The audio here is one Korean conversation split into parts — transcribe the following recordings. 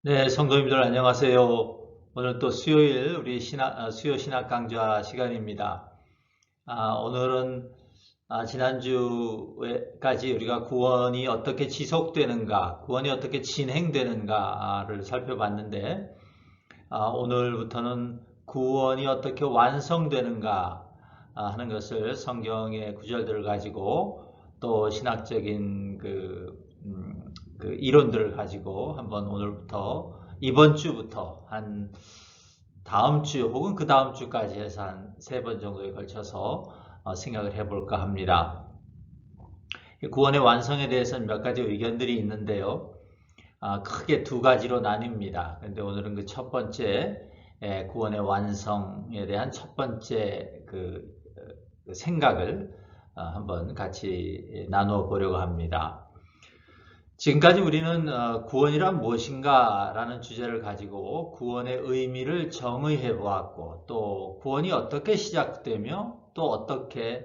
네, 성도님들 안녕하세요. 오늘 또 수요일 우리 수요 신학 강좌 시간입니다. 오늘은 지난주까지 우리가 구원이 어떻게 지속되는가, 구원이 어떻게 진행되는가를 살펴봤는데, 오늘부터는 구원이 어떻게 완성되는가 하는 것을 성경의 구절들을 가지고 또 신학적인 그 이론들을 가지고 한번 오늘부터 이번 주부터 한 다음 주 혹은 그 다음 주까지 해서 한 3번 정도에 걸쳐서 생각을 해볼까 합니다. 구원의 완성에 대해서는 몇 가지 의견들이 있는데요. 크게 두 가지로 나뉩니다. 그런데 오늘은 그 첫 번째 구원의 완성에 대한 첫 번째 그 생각을 한번 같이 나누어 보려고 합니다. 지금까지 우리는 구원이란 무엇인가 라는 주제를 가지고 구원의 의미를 정의해 보았고 또 구원이 어떻게 시작되며 또 어떻게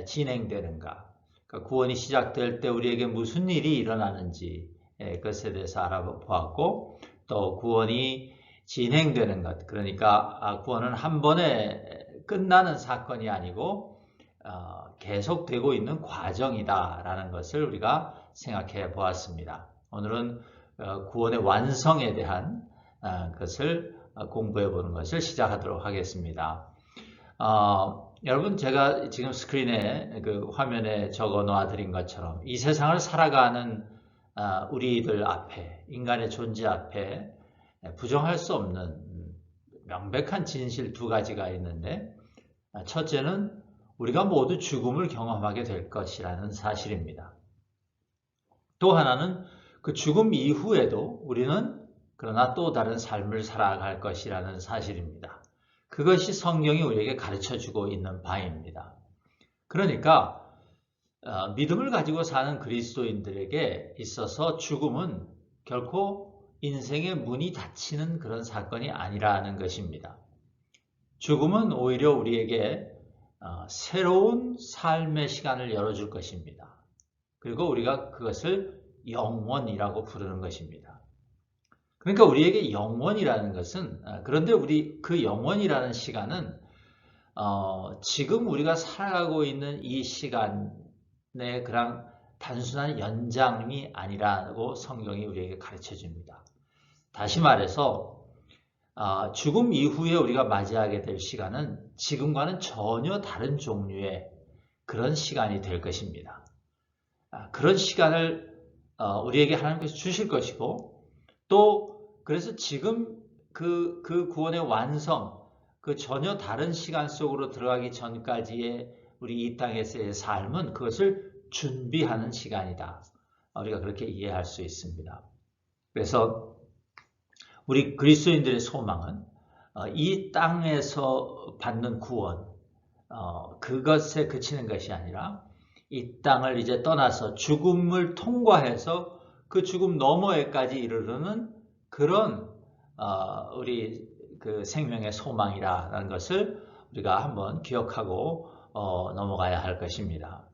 진행되는가, 그러니까 구원이 시작될 때 우리에게 무슨 일이 일어나는지 그것에 대해서 알아보았고 또 구원이 진행되는 것, 그러니까 구원은 한 번에 끝나는 사건이 아니고 계속되고 있는 과정이다라는 것을 우리가 생각해 보았습니다. 오늘은 구원의 완성에 대한 것을 공부해 보는 것을 시작하도록 하겠습니다. 여러분, 제가 지금 스크린에 그 화면에 적어 놓아 드린 것처럼 이 세상을 살아가는 우리들 앞에, 인간의 존재 앞에 부정할 수 없는 명백한 진실 두 가지가 있는데, 첫째는 우리가 모두 죽음을 경험하게 될 것이라는 사실입니다. 또 하나는 그 죽음 이후에도 우리는 그러나 또 다른 삶을 살아갈 것이라는 사실입니다. 그것이 성경이 우리에게 가르쳐주고 있는 바입니다. 그러니까 믿음을 가지고 사는 그리스도인들에게 있어서 죽음은 결코 인생의 문이 닫히는 그런 사건이 아니라는 것입니다. 죽음은 오히려 우리에게 새로운 삶의 시간을 열어줄 것입니다. 그리고 우리가 그것을 영원이라고 부르는 것입니다. 그러니까 우리에게 영원이라는 것은, 그런데 우리 그 영원이라는 시간은 지금 우리가 살아가고 있는 이 시간의 그냥 단순한 연장이 아니라고 성경이 우리에게 가르쳐 줍니다. 다시 말해서 죽음 이후에 우리가 맞이하게 될 시간은 지금과는 전혀 다른 종류의 그런 시간이 될 것입니다. 그런 시간을 우리에게 하나님께서 주실 것이고, 또 그래서 지금 그 구원의 완성, 그 전혀 다른 시간 속으로 들어가기 전까지의 우리 이 땅에서의 삶은 그것을 준비하는 시간이다. 우리가 그렇게 이해할 수 있습니다. 그래서 우리 그리스도인들의 소망은 이 땅에서 받는 구원, 그것에 그치는 것이 아니라 이 땅을 이제 떠나서 죽음을 통과해서 그 죽음 너머에까지 이르르는 그런 우리 그 생명의 소망이라는 것을 우리가 한번 기억하고 넘어가야 할 것입니다.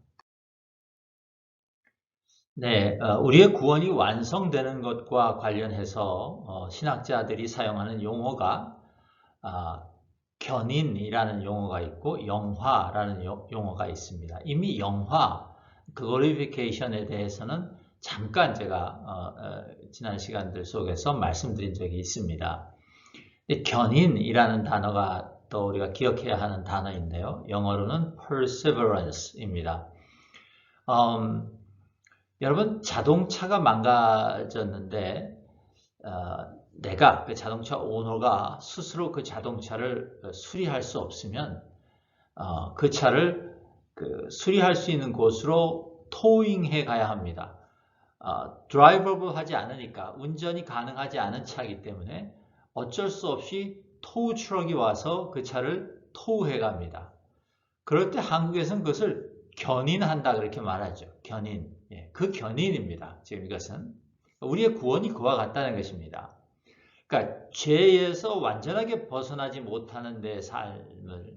네, 우리의 구원이 완성되는 것과 관련해서 신학자들이 사용하는 용어가 견인이라는 용어가 있고 영화라는 용어가 있습니다. 이미 영화, 글로리피케이션에 대해서는 잠깐 제가 지난 시간들 속에서 말씀드린 적이 있습니다. 견인이라는 단어가 또 우리가 기억해야 하는 단어인데요. 영어로는 perseverance입니다. 여러분, 자동차가 망가졌는데 내가 그 자동차 오너가 스스로 그 자동차를 수리할 수 없으면 그 차를 수리할 수 있는 곳으로 토잉해 가야 합니다. 드라이버블하지 않으니까, 운전이 가능하지 않은 차이기 때문에 어쩔 수 없이 토우 트럭이 와서 그 차를 토우해 갑니다. 그럴 때 한국에서는 그것을 견인한다 그렇게 말하죠. 견인. 그 견인입니다. 지금 이것은 우리의 구원이 그와 같다는 것입니다. 그러니까 죄에서 완전하게 벗어나지 못하는 내 삶을,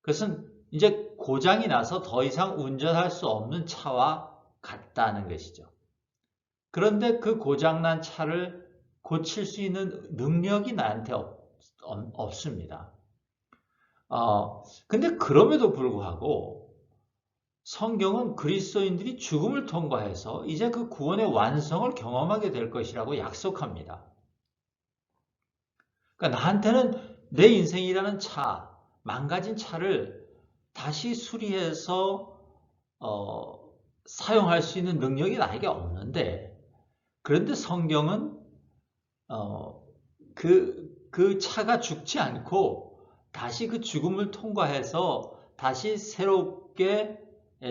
그것은 이제 고장이 나서 더 이상 운전할 수 없는 차와 같다는 것이죠. 그런데 그 고장난 차를 고칠 수 있는 능력이 나한테 없습니다. 근데 그럼에도 불구하고 성경은 그리스도인들이 죽음을 통과해서 이제 그 구원의 완성을 경험하게 될 것이라고 약속합니다. 그러니까 나한테는 내 인생이라는 망가진 차를 다시 수리해서 사용할 수 있는 능력이 나에게 없는데, 그런데 성경은 그 차가 죽지 않고 다시 그 죽음을 통과해서 다시 새롭게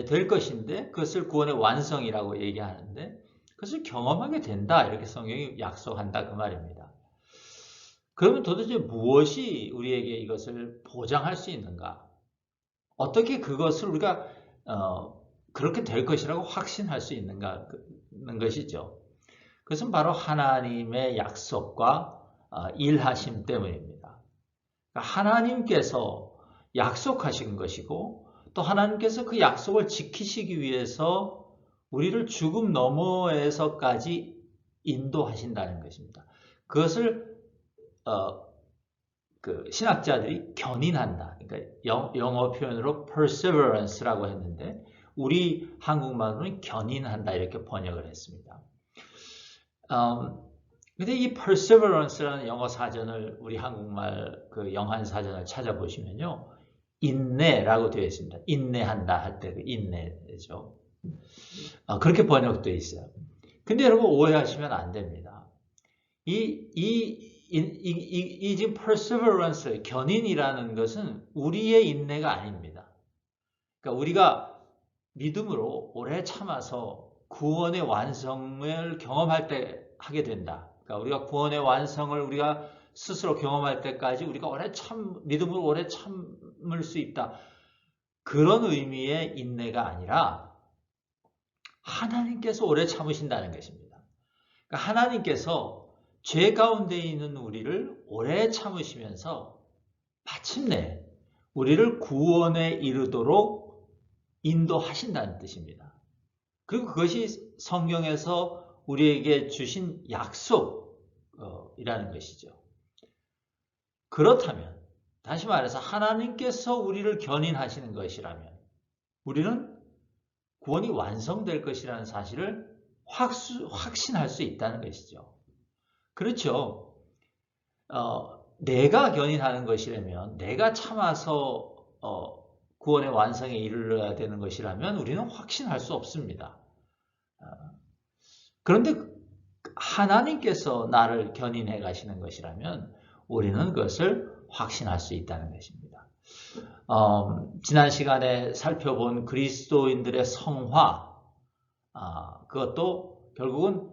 될 것인데, 그것을 구원의 완성이라고 얘기하는데, 그것을 경험하게 된다, 이렇게 성경이 약속한다, 그 말입니다. 그러면 도대체 무엇이 우리에게 이것을 보장할 수 있는가? 어떻게 그것을 우리가 그렇게 될 것이라고 확신할 수 있는가 하는 것이죠. 그것은 바로 하나님의 약속과 일하심 때문입니다. 하나님께서 약속하신 것이고, 또 하나님께서 그 약속을 지키시기 위해서 우리를 죽음 너머에서까지 인도하신다는 것입니다. 그것을 그 신학자들이 견인한다. 그러니까 영어 표현으로 perseverance라고 했는데, 우리 한국말로는 견인한다, 이렇게 번역을 했습니다. 근데 이 perseverance라는 영어 사전을, 우리 한국말 그 영한 사전을 찾아보시면요, 인내라고 되어 있습니다. 인내한다 할 때 그 인내죠. 그렇게 번역되어 있어요. 근데 여러분, 오해하시면 안 됩니다. 이 지금 perseverance, 견인이라는 것은 우리의 인내가 아닙니다. 그러니까 우리가 믿음으로 오래 참아서 구원의 완성을 경험할 때 하게 된다. 그러니까 우리가 구원의 완성을 우리가 스스로 경험할 때까지 우리가 믿음으로 오래 참을 수 있다. 그런 의미의 인내가 아니라 하나님께서 오래 참으신다는 것입니다. 그러니까 하나님께서 죄 가운데 있는 우리를 오래 참으시면서 마침내 우리를 구원에 이르도록 인도하신다는 뜻입니다. 그리고 그것이 성경에서 우리에게 주신 약속이라는 것이죠. 그렇다면, 다시 말해서 하나님께서 우리를 견인하시는 것이라면 우리는 구원이 완성될 것이라는 사실을 확신할 수 있다는 것이죠. 그렇죠. 내가 견인하는 것이라면, 내가 참아서 구원의 완성에 이르러야 되는 것이라면 우리는 확신할 수 없습니다. 그런데 하나님께서 나를 견인해 가시는 것이라면 우리는 그것을 확신할 수 있다는 것입니다. 지난 시간에 살펴본 그리스도인들의 성화, 그것도 결국은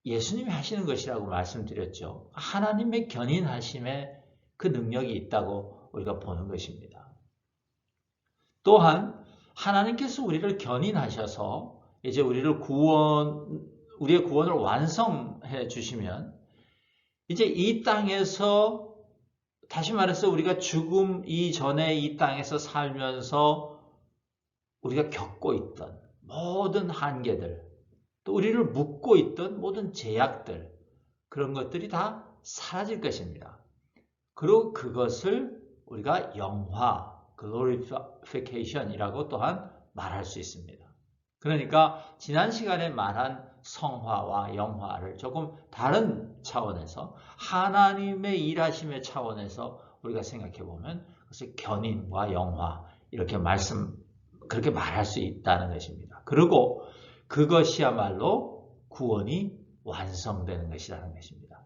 예수님이 하시는 것이라고 말씀드렸죠. 하나님의 견인하심에 그 능력이 있다고 우리가 보는 것입니다. 또한 하나님께서 우리를 견인하셔서 이제 우리의 구원을 완성해 주시면, 이제 이 땅에서, 다시 말해서 우리가 죽음 이전에 이 땅에서 살면서 우리가 겪고 있던 모든 한계들, 또 우리를 묶고 있던 모든 제약들, 그런 것들이 다 사라질 것입니다. 그리고 그것을 우리가 영화, glorification이라고 또한 말할 수 있습니다. 그러니까 지난 시간에 말한 성화와 영화를 조금 다른 차원에서, 하나님의 일하심의 차원에서 우리가 생각해 보면 그것을 견인과 영화, 이렇게 그렇게 말할 수 있다는 것입니다. 그리고 그것이야말로 구원이 완성되는 것이라는 것입니다.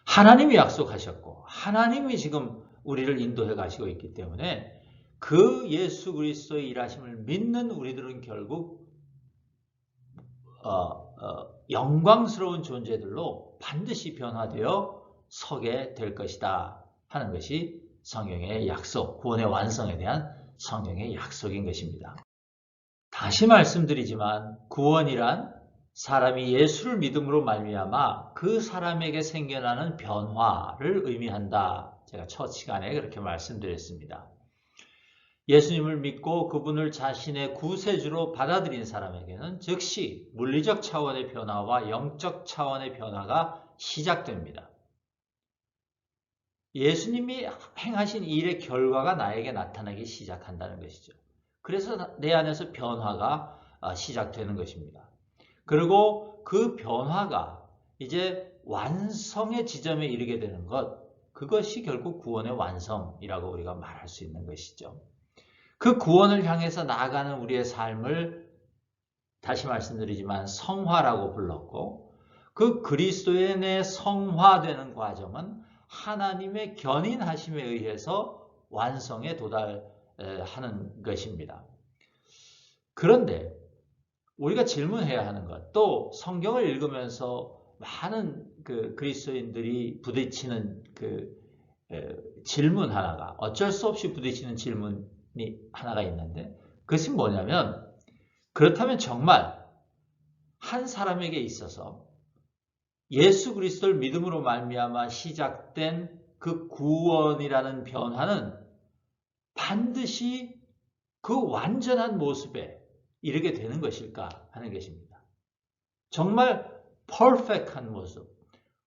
하나님이 약속하셨고 하나님이 지금 우리를 인도해 가시고 있기 때문에 그 예수 그리스도의 일하심을 믿는 우리들은 결국 영광스러운 존재들로 반드시 변화되어 서게 될 것이다 하는 것이 성경의 약속, 구원의 완성에 대한 성경의 약속인 것입니다. 다시 말씀드리지만 구원이란 사람이 예수를 믿음으로 말미암아 그 사람에게 생겨나는 변화를 의미한다. 제가 첫 시간에 그렇게 말씀드렸습니다. 예수님을 믿고 그분을 자신의 구세주로 받아들인 사람에게는 즉시 물리적 차원의 변화와 영적 차원의 변화가 시작됩니다. 예수님이 행하신 일의 결과가 나에게 나타나기 시작한다는 것이죠. 그래서 내 안에서 변화가 시작되는 것입니다. 그리고 그 변화가 이제 완성의 지점에 이르게 되는 것, 그것이 결국 구원의 완성이라고 우리가 말할 수 있는 것이죠. 그 구원을 향해서 나아가는 우리의 삶을 다시 말씀드리지만 성화라고 불렀고, 그 그리스도인의 성화되는 과정은 하나님의 견인하심에 의해서 완성에 도달하는 것입니다. 그런데 우리가 질문해야 하는 것, 또 성경을 읽으면서 많은 그리스도인들이 부딪히는 질문 하나가, 어쩔 수 없이 부딪히는 질문이 하나가 있는데, 그것이 뭐냐면, 그렇다면 정말 한 사람에게 있어서 예수 그리스도를 믿음으로 말미암아 시작된 그 구원이라는 변화는 반드시 그 완전한 모습에 이르게 되는 것일까 하는 것입니다. 정말 퍼펙트한 모습,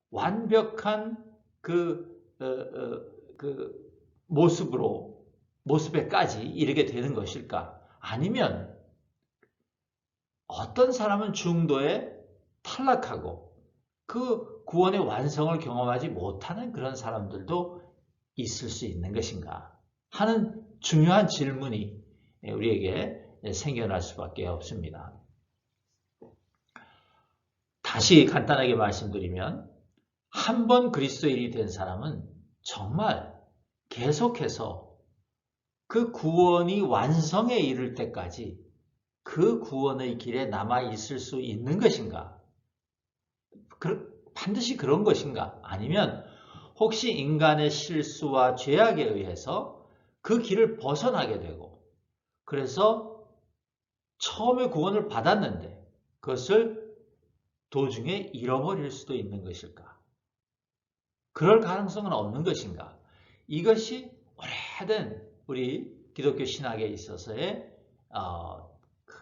완벽한 모습에까지 이르게 되는 것일까? 아니면 어떤 사람은 중도에 탈락하고 그 구원의 완성을 경험하지 못하는 그런 사람들도 있을 수 있는 것인가 하는 중요한 질문이 우리에게 생겨날 수밖에 없습니다. 다시 간단하게 말씀드리면, 한 번 그리스도인이 된 사람은 정말 계속해서 그 구원이 완성에 이를 때까지 그 구원의 길에 남아 있을 수 있는 것인가? 반드시 그런 것인가? 아니면 혹시 인간의 실수와 죄악에 의해서 그 길을 벗어나게 되고, 그래서 처음에 구원을 받았는데 그것을 도중에 잃어버릴 수도 있는 것일까? 그럴 가능성은 없는 것인가? 이것이 오래된 우리 기독교 신학에 있어서의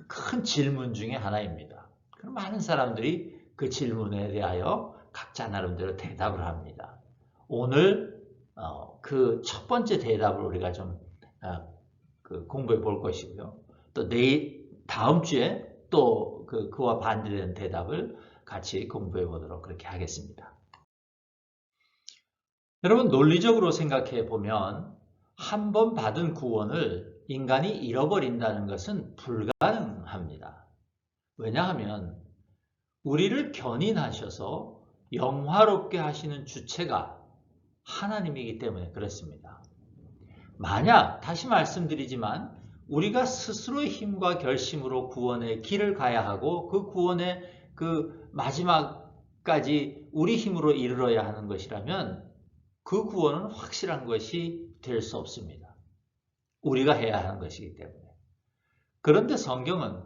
큰 질문 중에 하나입니다. 많은 사람들이 그 질문에 대하여 각자 나름대로 대답을 합니다. 오늘 그 첫 번째 대답을 우리가 좀 공부해 볼 것이고요. 또 다음 주에 또 그와 반대되는 대답을 같이 공부해 보도록 그렇게 하겠습니다. 여러분, 논리적으로 생각해 보면 한 번 받은 구원을 인간이 잃어버린다는 것은 불가능합니다. 왜냐하면 우리를 견인하셔서 영화롭게 하시는 주체가 하나님이기 때문에 그렇습니다. 만약 다시 말씀드리지만 우리가 스스로의 힘과 결심으로 구원의 길을 가야 하고 그 구원의 그 마지막까지 우리 힘으로 이르러야 하는 것이라면 그 구원은 확실한 것이 될 수 없습니다. 우리가 해야 하는 것이기 때문에. 그런데 성경은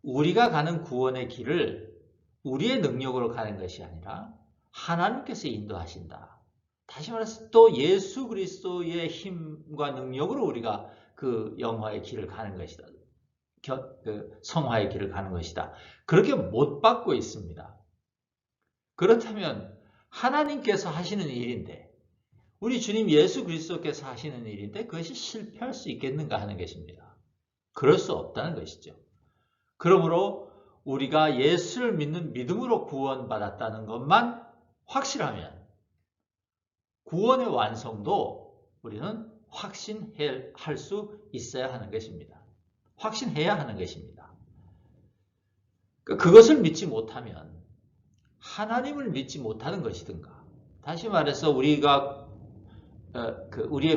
우리가 가는 구원의 길을 우리의 능력으로 가는 것이 아니라 하나님께서 인도하신다. 다시 말해서 또 예수 그리스도의 힘과 능력으로 우리가 그 영화의 길을 가는 것이다. 성화의 길을 가는 것이다. 그렇게 못 받고 있습니다. 그렇다면 하나님께서 하시는 일인데, 우리 주님 예수 그리스도께서 하시는 일인데 그것이 실패할 수 있겠는가 하는 것입니다. 그럴 수 없다는 것이죠. 그러므로 우리가 예수를 믿는 믿음으로 구원받았다는 것만 확실하면 구원의 완성도 우리는 확신할 수 있어야 하는 것입니다. 확신해야 하는 것입니다. 그것을 믿지 못하면 하나님을 믿지 못하는 것이든가, 다시 말해서 우리의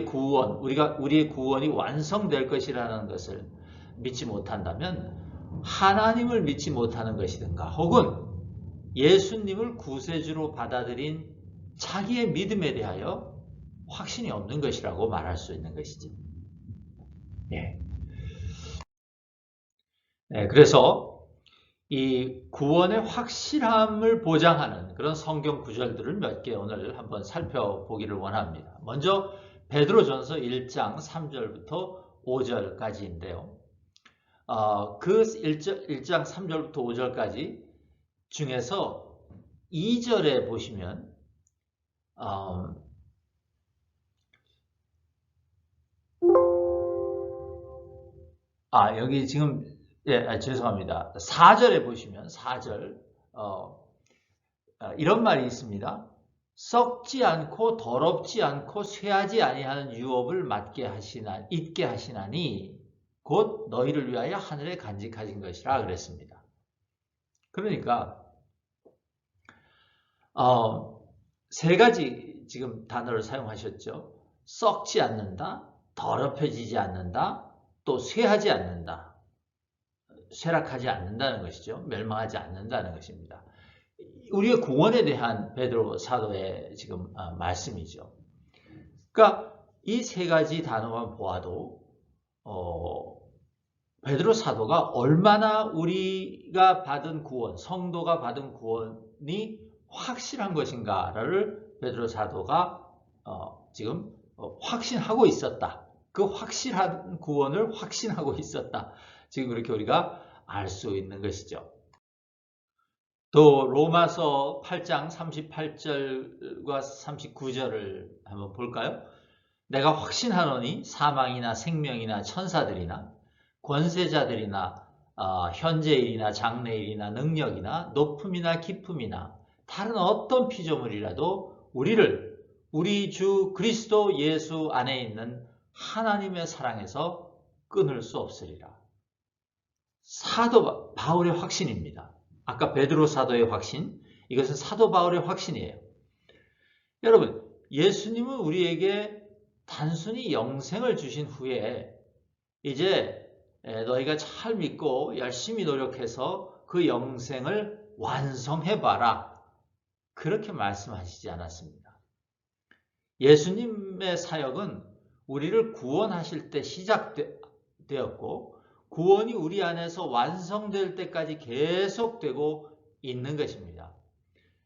구원이 완성될 것이라는 것을 믿지 못한다면 하나님을 믿지 못하는 것이든가, 혹은 예수님을 구세주로 받아들인 자기의 믿음에 대하여 확신이 없는 것이라고 말할 수 있는 것이지. 그래서 이 구원의 확실함을 보장하는 그런 성경 구절들을 몇 개 오늘 한번 살펴보기를 원합니다. 먼저 베드로전서 1장 3절부터 5절까지인데요. 그 1장 3절부터 5절까지 중에서 2절에 보시면 여기 지금 죄송합니다. 4절에 보시면 4절 이런 말이 있습니다. 썩지 않고 더럽지 않고 쇠하지 아니하는 유업을 잊게 하시나니 곧 너희를 위하여 하늘에 간직하신 것이라 그랬습니다. 그러니까 세 가지 지금 단어를 사용하셨죠. 썩지 않는다, 더럽혀지지 않는다, 또 쇠하지 않는다. 쇠락하지 않는다는 것이죠. 멸망하지 않는다는 것입니다. 우리의 구원에 대한 베드로 사도의 지금 말씀이죠. 그러니까 이 세 가지 단어만 보아도 베드로 사도가 얼마나 우리가 받은 구원, 성도가 받은 구원이 확실한 것인가를 베드로 사도가 지금 확신하고 있었다. 그 확실한 구원을 확신하고 있었다. 지금 그렇게 우리가 알 수 있는 것이죠. 또 로마서 8장 38절과 39절을 한번 볼까요? 내가 확신하노니 사망이나 생명이나 천사들이나 권세자들이나 현재일이나 장래일이나 능력이나 높음이나 깊음이나 다른 어떤 피조물이라도 우리 주 그리스도 예수 안에 있는 하나님의 사랑에서 끊을 수 없으리라. 사도 바울의 확신입니다. 아까 베드로 사도의 확신, 이것은 사도 바울의 확신이에요. 여러분, 예수님은 우리에게 단순히 영생을 주신 후에 이제 너희가 잘 믿고 열심히 노력해서 그 영생을 완성해봐라. 그렇게 말씀하시지 않았습니다. 예수님의 사역은 우리를 구원하실 때 시작되었고 구원이 우리 안에서 완성될 때까지 계속되고 있는 것입니다.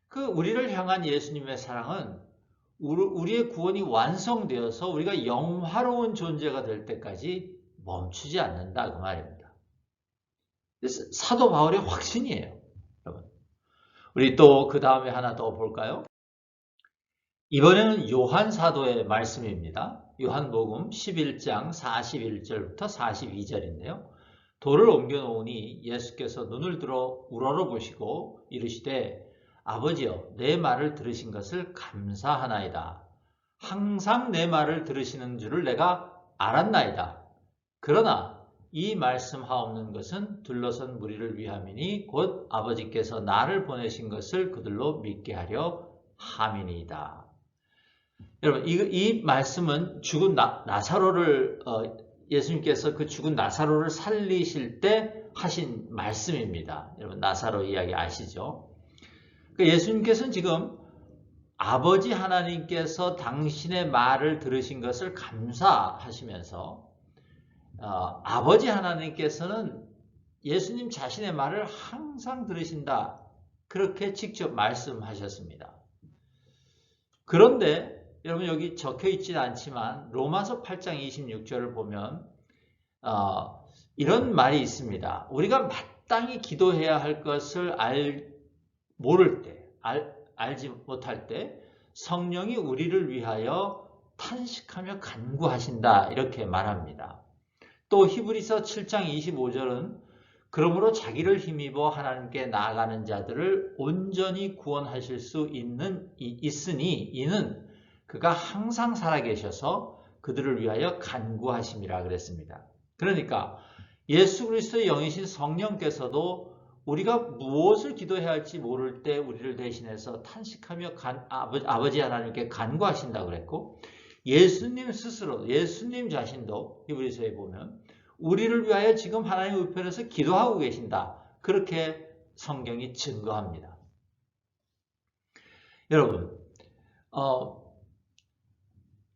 그 우리를 향한 예수님의 사랑은 우리의 구원이 완성되어서 우리가 영화로운 존재가 될 때까지 멈추지 않는다 그 말입니다. 그래서 사도 바울의 확신이에요. 여러분, 우리 또 그 다음에 하나 더 볼까요? 이번에는 요한 사도의 말씀입니다. 요한복음 11장 41절부터 42절인데요. 돌을 옮겨놓으니 예수께서 눈을 들어 우러러보시고 이르시되 아버지여 내 말을 들으신 것을 감사하나이다. 항상 내 말을 들으시는 줄을 내가 알았나이다. 그러나 이 말씀하옵는 것은 둘러선 무리를 위함이니 곧 아버지께서 나를 보내신 것을 그들로 믿게 하려 함이니이다. 여러분, 이 말씀은 죽은 나사로를 예수님께서 그 죽은 나사로를 살리실 때 하신 말씀입니다. 여러분, 나사로 이야기 아시죠? 예수님께서는 지금 아버지 하나님께서 당신의 말을 들으신 것을 감사하시면서 아버지 하나님께서는 예수님 자신의 말을 항상 들으신다. 그렇게 직접 말씀하셨습니다. 그런데 여러분 여기 적혀 있지는 않지만 로마서 8장 26절을 보면 이런 말이 있습니다. 우리가 마땅히 기도해야 할 것을 알지 못할 때 성령이 우리를 위하여 탄식하며 간구하신다 이렇게 말합니다. 또 히브리서 7장 25절은 그러므로 자기를 힘입어 하나님께 나아가는 자들을 온전히 구원하실 수 있으니 이는 그가 항상 살아계셔서 그들을 위하여 간구하심이라 그랬습니다. 그러니까 예수 그리스도의 영이신 성령께서도 우리가 무엇을 기도해야 할지 모를 때 우리를 대신해서 탄식하며 아버지 하나님께 간구하신다고 그랬고 예수님 스스로, 예수님 자신도 히브리서에 보면 우리를 위하여 지금 하나님 우편에서 기도하고 계신다. 그렇게 성경이 증거합니다. 여러분,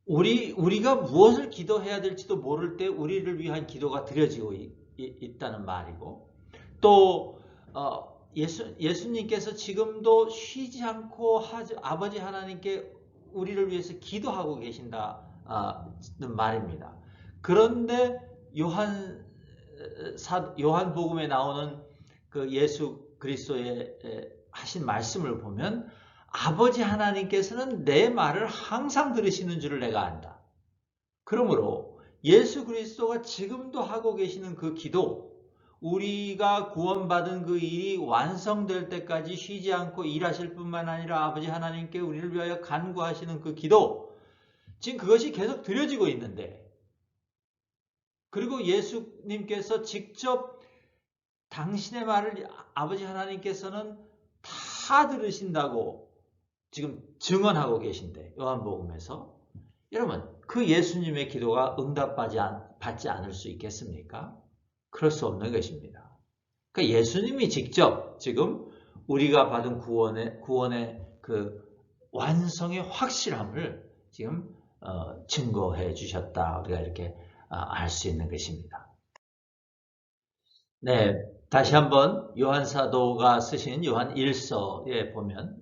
우리가 무엇을 기도해야 될지도 모를 때 우리를 위한 기도가 드려지고 있다는 말이고 또 예수님께서 지금도 쉬지 않고 아버지 하나님께 우리를 위해서 기도하고 계신다는 말입니다. 그런데 요한복음에 나오는 그 예수 그리스도의 하신 말씀을 보면 아버지 하나님께서는 내 말을 항상 들으시는 줄을 내가 안다. 그러므로 예수 그리스도가 지금도 하고 계시는 그 기도, 우리가 구원받은 그 일이 완성될 때까지 쉬지 않고 일하실 뿐만 아니라 아버지 하나님께 우리를 위하여 간구하시는 그 기도, 지금 그것이 계속 드려지고 있는데, 그리고 예수님께서 직접 당신의 말을 아버지 하나님께서는 다 들으신다고 지금 증언하고 계신데, 요한복음에서 여러분, 그 예수님의 기도가 응답받지 않을 수 있겠습니까? 그럴 수 없는 것입니다. 그러니까 예수님이 직접 지금 우리가 받은 구원의 그 완성의 확실함을 지금 증거해 주셨다. 우리가 이렇게 알 수 있는 것입니다. 네, 다시 한번 요한 사도가 쓰신 요한 1서에 보면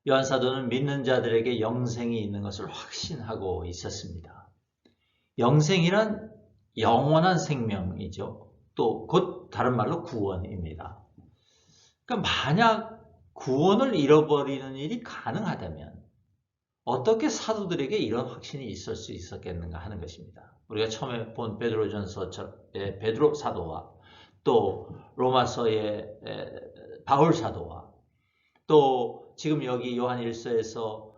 요한 사도는 믿는 자들에게 영생이 있는 것을 확신하고 있었습니다. 영생이란 영원한 생명이죠. 또 곧 다른 말로 구원입니다. 그러니까 만약 구원을 잃어버리는 일이 가능하다면 어떻게 사도들에게 이런 확신이 있을 수 있었겠는가 하는 것입니다. 우리가 처음에 본 베드로전서의 베드로 사도와 또 로마서의 바울 사도와 또 지금 여기 요한 1서에서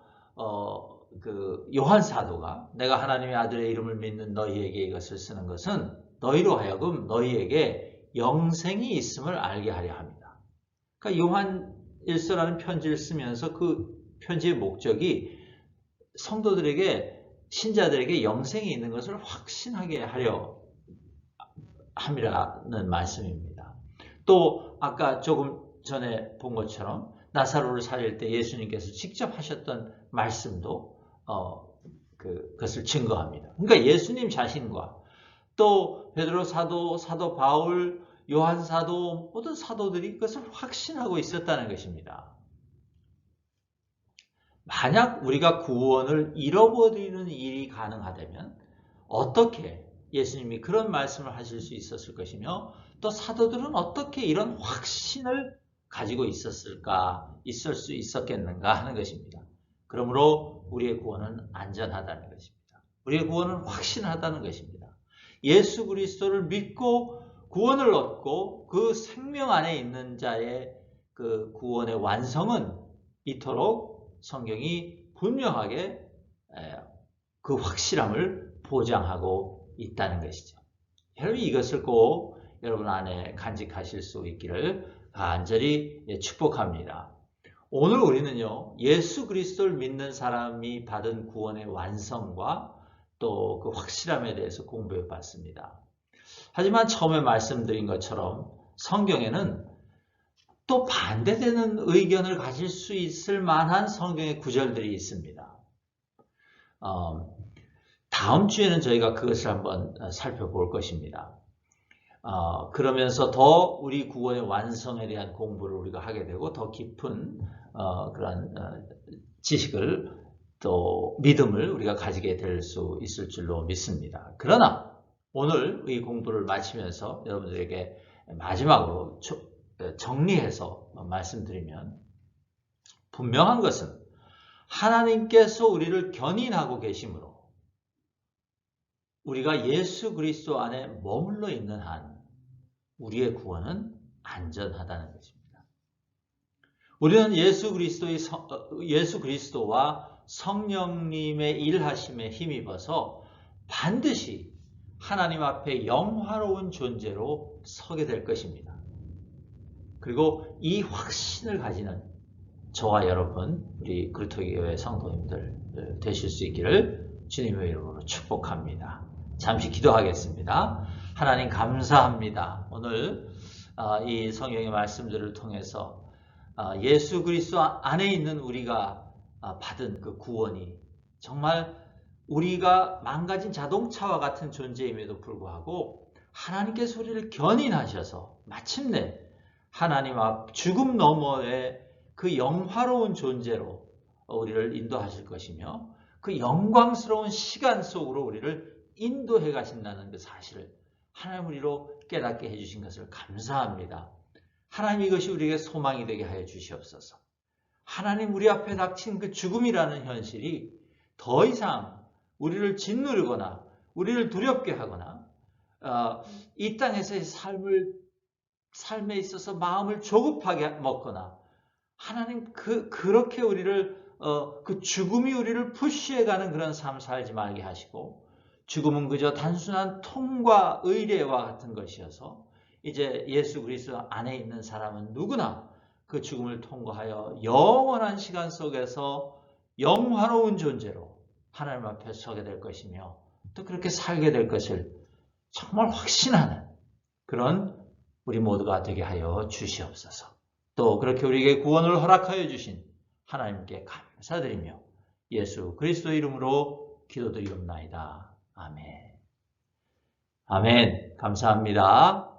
그 요한 사도가 내가 하나님의 아들의 이름을 믿는 너희에게 이것을 쓰는 것은 너희로 하여금 너희에게 영생이 있음을 알게 하려 합니다. 그러니까 요한 1서라는 편지를 쓰면서 그 편지의 목적이 성도들에게, 신자들에게 영생이 있는 것을 확신하게 하려 함이라는 말씀입니다. 또 아까 조금 전에 본 것처럼 나사로를 살릴 때 예수님께서 직접 하셨던 말씀도 그것을 증거합니다. 그러니까 예수님 자신과 또 베드로 사도, 사도 바울, 요한 사도, 모든 사도들이 그것을 확신하고 있었다는 것입니다. 만약 우리가 구원을 잃어버리는 일이 가능하다면 어떻게 예수님이 그런 말씀을 하실 수 있었을 것이며 또 사도들은 어떻게 이런 확신을 가지고 있을 수 있었겠는가 하는 것입니다. 그러므로 우리의 구원은 안전하다는 것입니다. 우리의 구원은 확신하다는 것입니다. 예수 그리스도를 믿고 구원을 얻고 그 생명 안에 있는 자의 그 구원의 완성은 이토록 성경이 분명하게 그 확실함을 보장하고 있다는 것이죠. 여러분 이것을 꼭 여러분 안에 간직하실 수 있기를 간절히 축복합니다. 오늘 우리는요, 예수 그리스도를 믿는 사람이 받은 구원의 완성과 또 그 확실함에 대해서 공부해 봤습니다. 하지만 처음에 말씀드린 것처럼 성경에는 또 반대되는 의견을 가질 수 있을 만한 성경의 구절들이 있습니다. 다음 주에는 저희가 그것을 한번 살펴볼 것입니다. 그러면서 더 우리 구원의 완성에 대한 공부를 우리가 하게 되고 더 깊은 그런 지식을 또 믿음을 우리가 가지게 될 수 있을 줄로 믿습니다. 그러나 오늘 이 공부를 마치면서 여러분들에게 마지막으로 정리해서 말씀드리면 분명한 것은 하나님께서 우리를 견인하고 계심으로 우리가 예수 그리스도 안에 머물러 있는 한 우리의 구원은 안전하다는 것입니다. 우리는 예수 그리스도와 성령님의 일하심에 힘입어서 반드시 하나님 앞에 영화로운 존재로 서게 될 것입니다. 그리고 이 확신을 가지는 저와 여러분, 우리 그리스도교회 성도님들 되실 수 있기를 주님의 이름으로 축복합니다. 잠시 기도하겠습니다. 하나님 감사합니다. 오늘 이 성경의 말씀들을 통해서 예수 그리스도 안에 있는 우리가 받은 그 구원이 정말 우리가 망가진 자동차와 같은 존재임에도 불구하고 하나님께서 우리를 견인하셔서 마침내 하나님 앞 죽음 너머의 그 영화로운 존재로 우리를 인도하실 것이며 그 영광스러운 시간 속으로 우리를 인도해 가신다는 그 사실을 하나님 우리로 깨닫게 해주신 것을 감사합니다. 하나님 이것이 우리에게 소망이 되게 하여 주시옵소서. 하나님 우리 앞에 닥친 그 죽음이라는 현실이 더 이상 우리를 짓누르거나 우리를 두렵게 하거나 이 땅에서의 삶에 있어서 마음을 조급하게 먹거나 하나님 그렇게 우리를 그 죽음이 우리를 푸시해가는 그런 삶 살지 말게 하시고 죽음은 그저 단순한 통과 의례와 같은 것이어서 이제 예수 그리스도 안에 있는 사람은 누구나 그 죽음을 통과하여 영원한 시간 속에서 영화로운 존재로 하나님 앞에 서게 될 것이며 또 그렇게 살게 될 것을 정말 확신하는 그런 우리 모두가 되게 하여 주시옵소서. 또 그렇게 우리에게 구원을 허락하여 주신 하나님께 감사드리며 예수 그리스도 이름으로 기도드리옵나이다. 아멘. 아멘. 감사합니다.